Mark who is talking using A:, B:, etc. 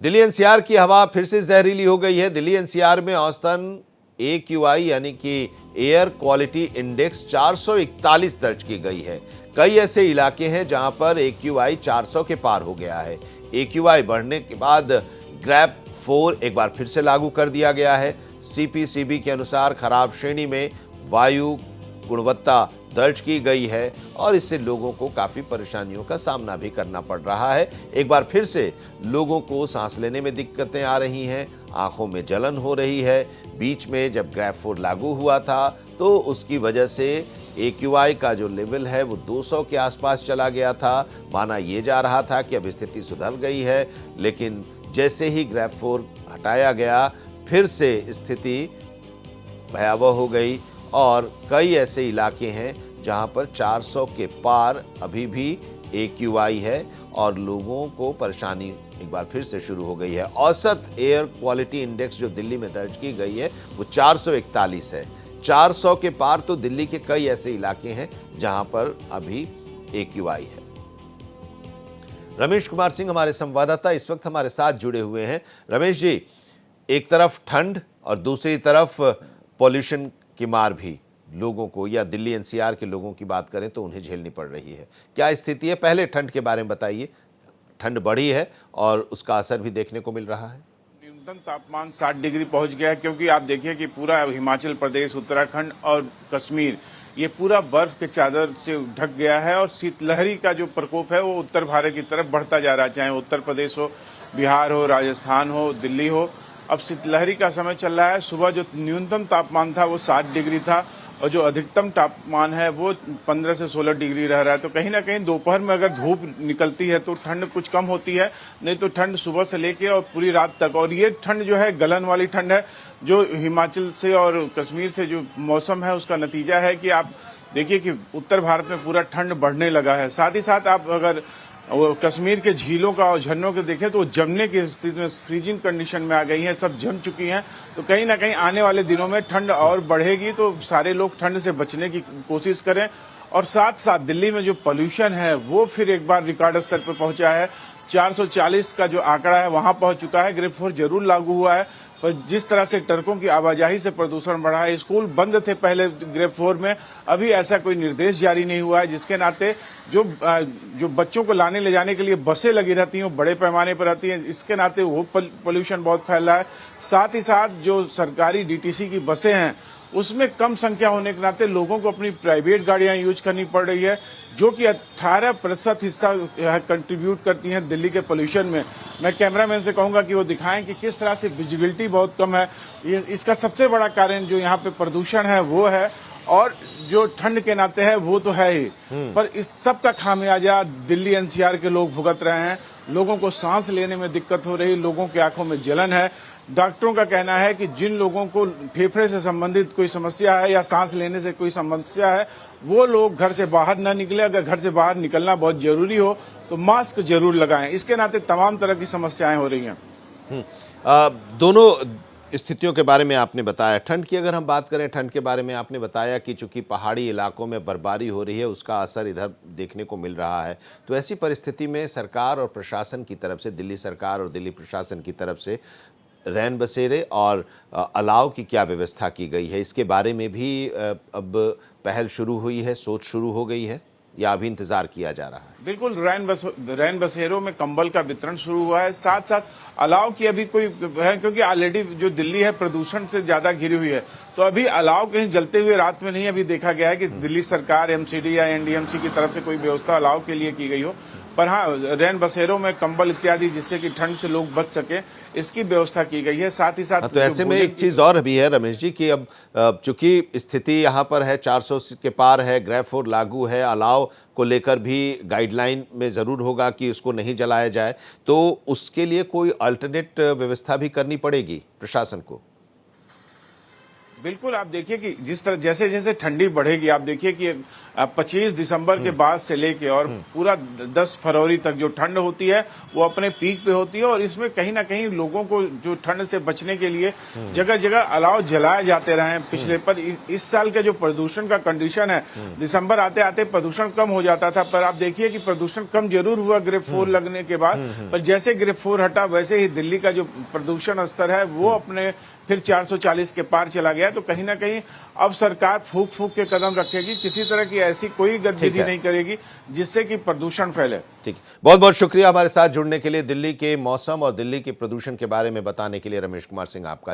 A: Delhi NCR की हवा फिर से जहरीली हो गई है। दिल्ली एनसीआर में औसतन AQI यानी कि एयर क्वालिटी इंडेक्स 441 दर्ज की गई है। कई ऐसे इलाके हैं जहां पर AQI 400 के पार हो गया है। AQI बढ़ने के बाद ग्रैप 4 एक बार फिर से लागू कर दिया गया है। CPCB के अनुसार खराब श्रेणी में वायु गुणवत्ता दर्ज की गई है और इससे लोगों को काफी परेशानियों का सामना भी करना पड़ रहा है। एक बार फिर से लोगों को सांस लेने में दिक्कतें आ रही हैं, आंखों में जलन हो रही है। बीच में जब ग्रैप 4 लागू हुआ था तो उसकी वजह से AQI का जो लेवल है वो 200 के आसपास चला गया था। माना यह जा रहा था कि अब स्थिति सुधर गई है, लेकिन जैसे ही ग्रैप 4 हटाया गया फिर से स्थिति भयावह हो गई और कई ऐसे इलाके हैं जहां पर 400 के पार अभी भी AQI है और लोगों को परेशानी एक बार फिर से शुरू हो गई है। औसत एयर क्वालिटी इंडेक्स जो दिल्ली में दर्ज की गई है वो 441 है। 400 के पार तो दिल्ली के कई ऐसे इलाके हैं जहां पर अभी AQI है। रमेश कुमार सिंह हमारे संवाददाता इस वक्त हमारे साथ जुड़े हुए हैं। रमेश जी, एक तरफ ठंड और दूसरी तरफ पॉल्यूशन की मार भी लोगों को, या दिल्ली एनसीआर के लोगों की बात करें तो उन्हें झेलनी पड़ रही है। क्या स्थिति है? पहले ठंड के बारे में बताइए। ठंड बढ़ी है और उसका असर भी देखने को मिल रहा है।
B: न्यूनतम तापमान 60 डिग्री पहुंच गया है, क्योंकि आप देखिए कि पूरा हिमाचल प्रदेश, उत्तराखंड और कश्मीर ये पूरा बर्फ के चादर से ढक गया है और शीतलहरी का जो प्रकोप है वो उत्तर भारत की तरफ बढ़ता जा रहा है। चाहे उत्तर प्रदेश हो, बिहार हो, राजस्थान हो, दिल्ली हो, अब शीतलहरी का समय चल रहा है। सुबह जो न्यूनतम तापमान था वो 7 डिग्री था और जो अधिकतम तापमान है वो 15 से 16 डिग्री रह रहा है। तो कहीं ना कहीं दोपहर में अगर धूप निकलती है तो ठंड कुछ कम होती है, नहीं तो ठंड सुबह से लेके और पूरी रात तक। और ये ठंड जो है गलन वाली ठंड है, जो हिमाचल से और कश्मीर से जो मौसम है उसका नतीजा है कि आप देखिए कि उत्तर भारत में पूरा ठंड बढ़ने लगा है। साथ ही साथ आप अगर वो कश्मीर के झीलों का और झरनों के देखें तो जमने की स्थिति में, फ्रीजिंग कंडीशन में आ गई हैं, सब जम चुकी हैं। तो कहीं ना कहीं आने वाले दिनों में ठंड और बढ़ेगी, तो सारे लोग ठंड से बचने की कोशिश करें। और साथ साथ दिल्ली में जो पोल्यूशन है वो फिर एक बार रिकॉर्ड स्तर पर पहुंचा है। 440 का जो आंकड़ा है वहां पहुंच चुका है। ग्रेप 4 जरूर लागू हुआ है, पर जिस तरह से ट्रकों की आवाजाही से प्रदूषण बढ़ा है, स्कूल बंद थे पहले ग्रेप 4 में, अभी ऐसा कोई निर्देश जारी नहीं हुआ है, जिसके नाते जो बच्चों को लाने ले जाने के लिए बसें लगी रहती हैं वो बड़े पैमाने पर रहती हैं, इसके नाते वो पोल्यूशन बहुत फैल रहा है। साथ ही साथ जो सरकारी DTC की बसें हैं उसमें कम संख्या होने के नाते लोगों को अपनी प्राइवेट गाड़ियां यूज करनी पड़ रही है, जो कि 18% हिस्सा कंट्रीब्यूट करती हैं दिल्ली के पोल्यूशन में। मैं कैमरामैन से कहूंगा कि वो दिखाएं कि किस तरह से विजिबिलिटी बहुत कम है। इसका सबसे बड़ा कारण जो यहाँ पे प्रदूषण है वो है, और जो ठंड के नाते है वो तो है ही, पर इस सब का खामियाजा दिल्ली NCR के लोग भुगत रहे हैं। लोगों को सांस लेने में दिक्कत हो रही, लोगों की आंखों में जलन है। डॉक्टरों का कहना है कि जिन लोगों को फेफड़े से संबंधित कोई समस्या है या सांस लेने से कोई समस्या है वो लोग घर से बाहर न निकले। अगर घर से बाहर निकलना बहुत जरूरी हो तो मास्क जरूर लगाएं। इसके नाते तमाम तरह की समस्याएं हो रही हैं।
A: दोनों स्थितियों के बारे में आपने बताया। ठंड की अगर हम बात करें, ठंड के बारे में आपने बताया कि चूंकि पहाड़ी इलाकों में बर्फबारी हो रही है उसका असर इधर देखने को मिल रहा है। तो ऐसी परिस्थिति में सरकार और प्रशासन की तरफ से, दिल्ली सरकार और दिल्ली प्रशासन की तरफ से रैन बसेरे और अलाव की क्या व्यवस्था की गई है, इसके बारे में भी अब पहल शुरू हुई है, सोच शुरू हो गई है, या अभी इंतजार किया जा रहा है?
B: बिल्कुल, रैन बसेरों में कंबल का वितरण शुरू हुआ है। साथ साथ अलाव की अभी कोई है, क्योंकि ऑलरेडी जो दिल्ली है प्रदूषण से ज्यादा घिरी हुई है, तो अभी अलाव कहीं जलते हुए रात में नहीं अभी देखा गया है कि दिल्ली सरकार, MCD या NDMC की तरफ से कोई व्यवस्था अलाव के लिए की गई हो। पर हाँ, रैन बसेरों में कंबल इत्यादि जिससे कि ठंड से लोग बच सके, इसकी व्यवस्था की गई है। साथ ही साथ
A: तो ऐसे में एक चीज और भी है रमेश जी कि अब चूंकि स्थिति यहाँ पर है 400 के पार है, ग्रैप 4 लागू है, अलाव को लेकर भी गाइडलाइन में जरूर होगा कि उसको नहीं जलाया जाए, तो उसके लिए कोई अल्टरनेट व्यवस्था भी करनी पड़ेगी प्रशासन को।
B: बिल्कुल, आप देखिए कि जिस तरह जैसे जैसे ठंडी बढ़ेगी, आप देखिए कि 25 दिसंबर के बाद से लेके और पूरा 10 फरवरी तक जो ठंड होती है वो अपने पीक पे होती है, और इसमें कहीं ना कहीं लोगों को जो ठंड से बचने के लिए जगह जगह अलाव जलाए जाते रहे हैं पिछले। पर इस साल का जो प्रदूषण का कंडीशन है, दिसंबर आते आते प्रदूषण कम हो जाता था, पर आप देखिए कि प्रदूषण कम जरूर हुआ ग्रेड 4 लगने के बाद, पर जैसे ग्रेड 4 हटा वैसे ही दिल्ली का जो प्रदूषण स्तर है वो अपने फिर 440 के पार चला गया। तो कहीं ना कहीं अब सरकार फूंक फूंक के कदम रखेगी, किसी तरह की ऐसी कोई गतिविधि नहीं करेगी जिससे कि प्रदूषण फैले।
A: ठीक, बहुत बहुत शुक्रिया हमारे साथ जुड़ने के लिए। दिल्ली के मौसम और दिल्ली के प्रदूषण के बारे में बताने के लिए रमेश कुमार सिंह आपका।